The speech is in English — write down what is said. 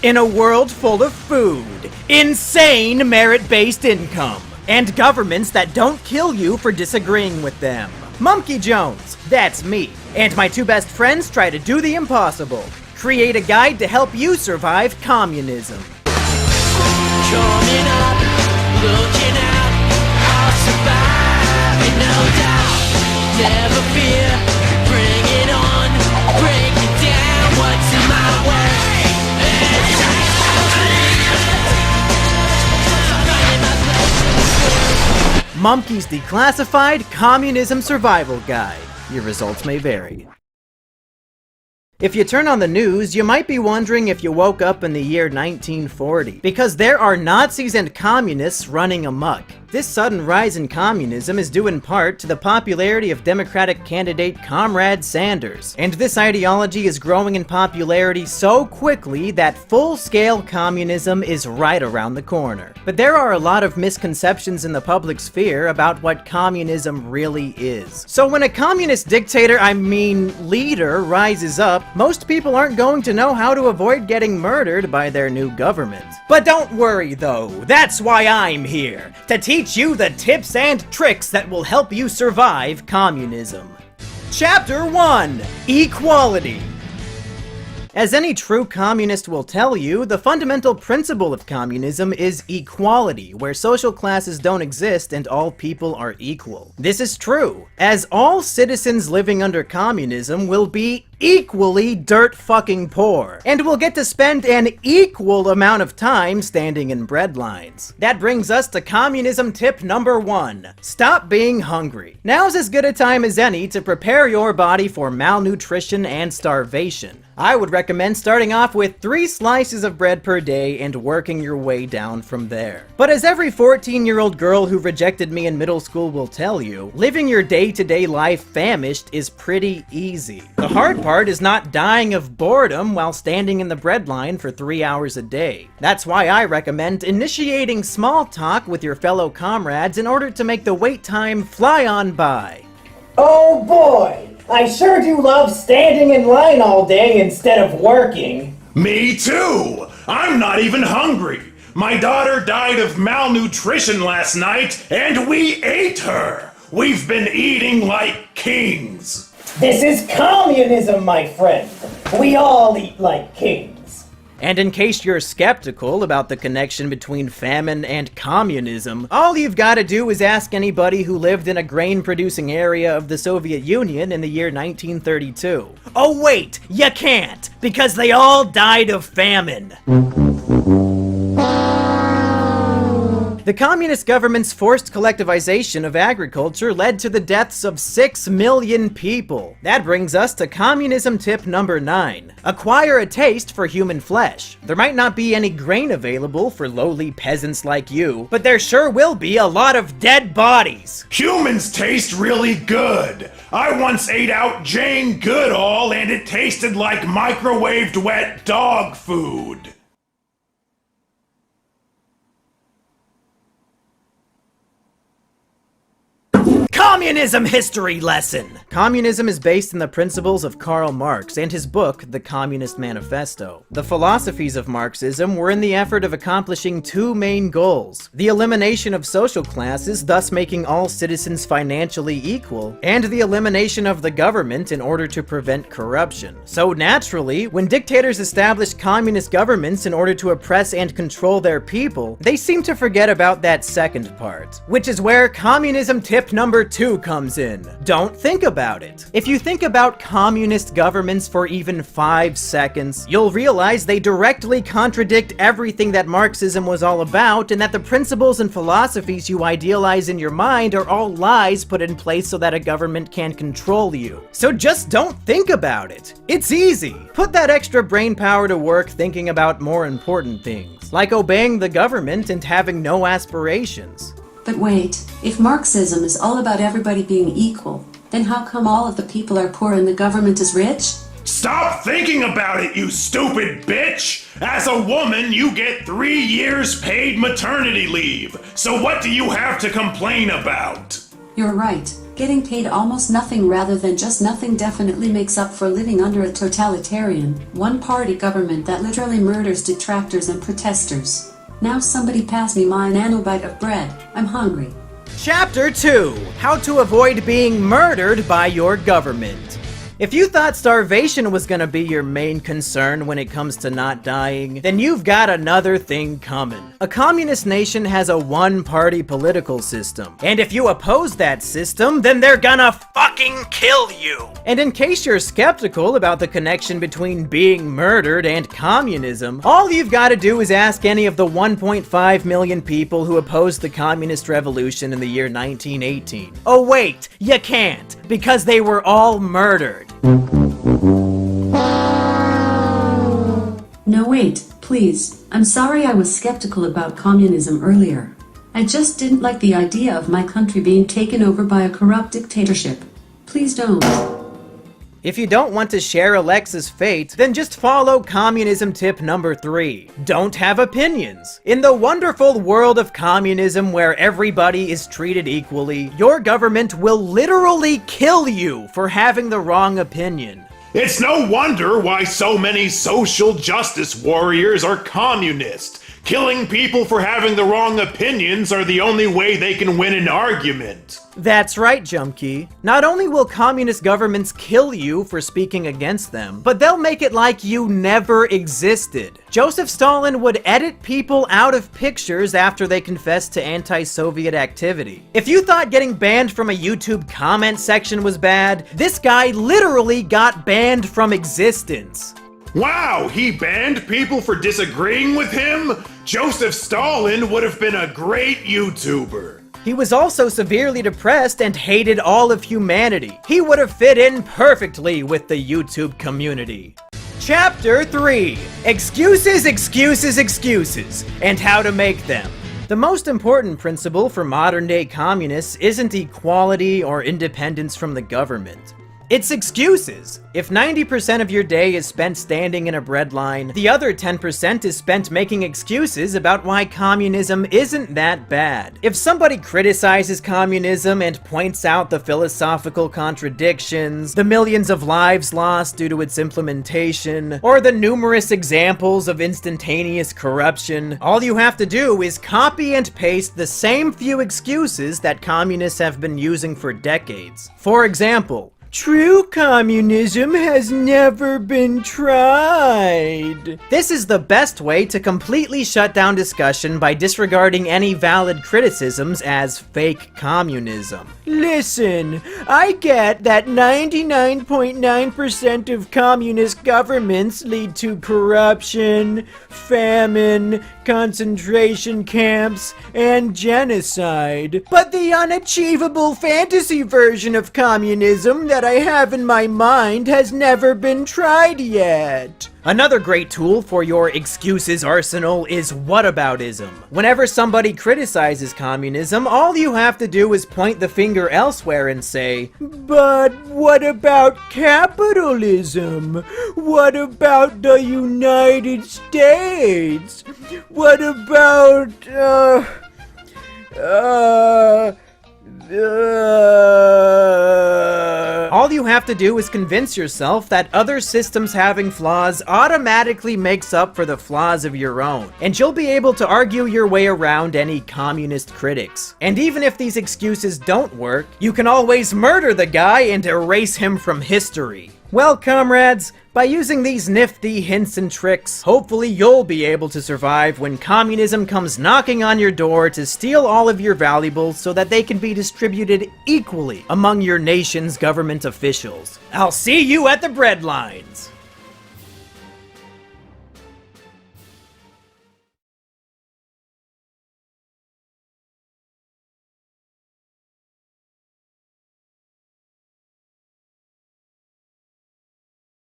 In a world full of food, insane merit-based income, and governments that don't kill you for disagreeing with them. Mumkey Jones, that's me, and my two best friends try to do the impossible. Create a guide to help you survive communism. Coming up, looking out, I'll survive, no doubt. Never fear, bring it on, break it down, what's in my way? Mumkey's Declassified Communism Survival Guide. Your results may vary. If you turn on the news, you might be wondering if you woke up in the year 1940, because there are Nazis and communists running amok. This sudden rise in communism is due in part to the popularity of Democratic candidate Comrade Sanders, and this ideology is growing in popularity so quickly that full-scale communism is right around the corner. But there are a lot of misconceptions in the public sphere about what communism really is. So when a communist dictator, leader, rises up, most people aren't going to know how to avoid getting murdered by their new government. But don't worry though, that's why I'm here, to teach you the tips and tricks that will help you survive communism. Chapter 1: Equality. As any true communist will tell you, the fundamental principle of communism is equality, where social classes don't exist and all people are equal. This is true, as all citizens living under communism will be equally dirt fucking poor, and will get to spend an equal amount of time standing in bread lines. That brings us to communism tip number 1. Stop being hungry. Now's as good a time as any to prepare your body for malnutrition and starvation. I would recommend starting off with 3 slices of bread per day and working your way down from there. But as every 14-year-old girl who rejected me in middle school will tell you, living your day-to-day life famished is pretty easy. The hard part is not dying of boredom while standing in the bread line for 3 hours a day. That's why I recommend initiating small talk with your fellow comrades in order to make the wait time fly on by. Oh boy! I sure do love standing in line all day instead of working. Me too! I'm not even hungry! My daughter died of malnutrition last night, and we ate her! We've been eating like kings! This is communism, my friend! We all eat like kings. And in case you're skeptical about the connection between famine and communism, all you've got to do is ask anybody who lived in a grain-producing area of the Soviet Union in the year 1932. Oh wait, you can't, because they all died of famine. The communist government's forced collectivization of agriculture led to the deaths of 6 million people. That brings us to communism tip number 9. Acquire a taste for human flesh. There might not be any grain available for lowly peasants like you, but there sure will be a lot of dead bodies. Humans taste really good. I once ate out Jane Goodall and it tasted like microwaved wet dog food. Communism history lesson! Communism is based on the principles of Karl Marx and his book, The Communist Manifesto. The philosophies of Marxism were in the effort of accomplishing 2 main goals: the elimination of social classes, thus making all citizens financially equal, and the elimination of the government in order to prevent corruption. So naturally, when dictators established communist governments in order to oppress and control their people, they seem to forget about that second part, which is where communism tip number 2 comes in. Don't think about it. If you think about communist governments for even 5 seconds, you'll realize they directly contradict everything that Marxism was all about, and that the principles and philosophies you idealize in your mind are all lies put in place so that a government can control you. So just don't think about it. It's easy. Put that extra brain power to work thinking about more important things, like obeying the government and having no aspirations. But wait, if Marxism is all about everybody being equal, then how come all of the people are poor and the government is rich? Stop thinking about it, you stupid bitch! As a woman, you get 3 years paid maternity leave. So what do you have to complain about? You're right. Getting paid almost nothing rather than just nothing definitely makes up for living under a totalitarian, one-party government that literally murders detractors and protesters. Now somebody pass me my nanobite of bread. I'm hungry. Chapter 2: How to Avoid Being Murdered by Your Government. If you thought starvation was gonna be your main concern when it comes to not dying, then you've got another thing coming. A communist nation has a one-party political system, and if you oppose that system, then they're gonna fucking kill you! And in case you're skeptical about the connection between being murdered and communism, all you've gotta do is ask any of the 1.5 million people who opposed the communist revolution in the year 1918. Oh wait, you can't, because they were all murdered. No wait, please. I'm sorry I was skeptical about communism earlier. I just didn't like the idea of my country being taken over by a corrupt dictatorship. Please don't. If you don't want to share Alexa's fate, then just follow communism tip number 3. Don't have opinions. In the wonderful world of communism where everybody is treated equally, your government will literally kill you for having the wrong opinion. It's no wonder why so many social justice warriors are communist. Killing people for having the wrong opinions are the only way they can win an argument. That's right, Mumkey. Not only will communist governments kill you for speaking against them, but they'll make it like you never existed. Joseph Stalin would edit people out of pictures after they confessed to anti-Soviet activity. If you thought getting banned from a YouTube comment section was bad, this guy literally got banned from existence. Wow, he banned people for disagreeing with him? Joseph Stalin would have been a great YouTuber. He was also severely depressed and hated all of humanity. He would have fit in perfectly with the YouTube community. Chapter 3: Excuses, Excuses, Excuses, and How to Make Them. The most important principle for modern-day communists isn't equality or independence from the government. It's excuses. If 90% of your day is spent standing in a bread line, the other 10% is spent making excuses about why communism isn't that bad. If somebody criticizes communism and points out the philosophical contradictions, the millions of lives lost due to its implementation, or the numerous examples of instantaneous corruption, all you have to do is copy and paste the same few excuses that communists have been using for decades. For example, true communism has never been tried. This is the best way to completely shut down discussion by disregarding any valid criticisms as fake communism. Listen, I get that 99.9% of communist governments lead to corruption, famine, concentration camps, and genocide. But the unachievable fantasy version of communism that I have in my mind has never been tried yet. Another great tool for your excuses arsenal is whataboutism. Whenever somebody criticizes communism, all you have to do is point the finger elsewhere and say, "But what about capitalism? What about the United States? What about, All you have to do is convince yourself that other systems having flaws automatically makes up for the flaws of your own, and you'll be able to argue your way around any communist critics. And even if these excuses don't work, you can always murder the guy and erase him from history. Well, comrades, by using these nifty hints and tricks, hopefully you'll be able to survive when communism comes knocking on your door to steal all of your valuables so that they can be distributed equally among your nation's government officials. I'll see you at the breadlines!